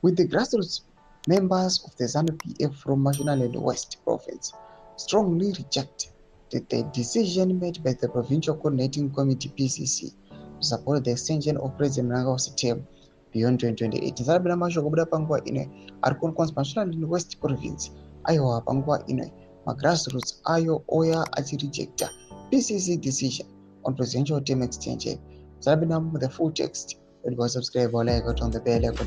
with the grassroots members of the ZANU-PF from Mashonaland West Province strongly reject the decision made by the Provincial Coordinating Committee (PCC) to support the extension of President Mnangagwa's term beyond 2028. Tisarabira mashoko kubuda panguva ino ari kuonekwa Mashonaland West Province aiwa panguva ino magrassroots ayo oya achirejecta PCC decision on presidential term extension. Tisarabira the full text. Subscribe or like it on the bell icon.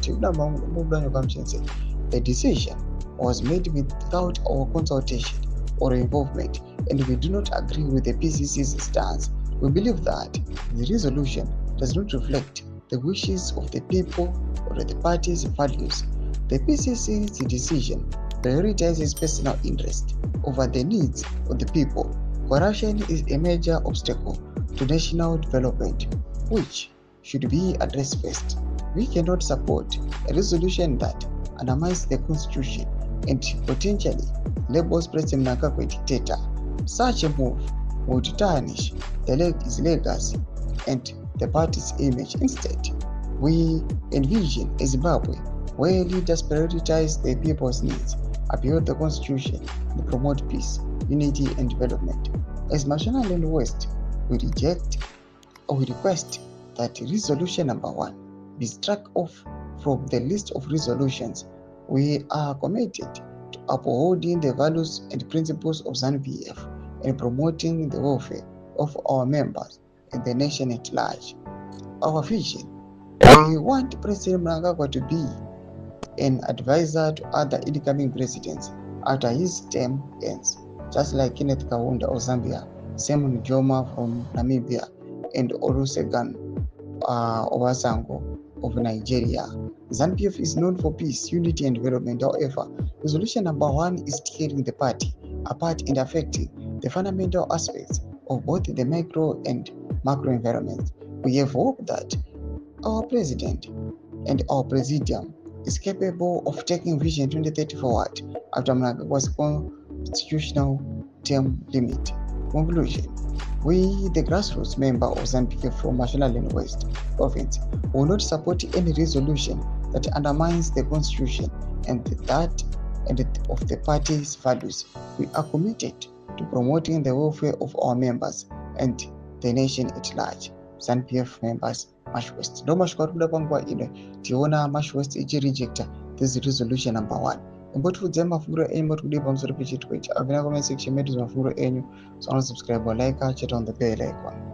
The decision was made without our consultation or involvement, and we do not agree with the PCC's stance. We believe that the resolution does not reflect the wishes of the people or the party's values. The PCC's decision prioritizes personal interest over the needs of the people. Corruption is a major obstacle to national development, which should be addressed first. We cannot support a resolution that undermines the constitution and potentially labels President Mnangagwa a dictator. Such a move would tarnish his legacy and the party's image. Instead, we envision a Zimbabwe where leaders prioritize the people's needs, uphold the constitution, and promote peace, unity, and development. As Mashonaland West, we request that resolution number 1 be struck off from the list of resolutions. We are committed to upholding the values and principles of ZANU-PF and promoting the welfare of our members and the nation at large. Our vision: we want President Mnangagwa to be an advisor to other incoming presidents after his term ends, just like Kenneth Kaunda of Zambia, Simon Njooma from Namibia, and Olusegun Obasanjo of Nigeria. ZANU-PF is known for peace, unity, and development. However, resolution number 1 is tearing the party apart and affecting the fundamental aspects of both the micro and macro environments. We have hope that our president and our presidium is capable of taking Vision 2030 forward after Mnangagwa's constitutional term limit. Conclusion: we, the grassroots member of ZANU-PF from Mashonaland West Province, will not support any resolution that undermines the constitution and of the party's values. We are committed to promoting the welfare of our members and the nation at large. ZANU-PF members, March West. Ndo mashoko ari kuda panguva ino tiona March West ichirejecta this resolution number 1. Ngotiudzai mafungiro enyu moti kudii pamusoro pechitiko ichi. Abvina comment section medu mafungiro enyu. So subscribe or like, chat on the bell icon.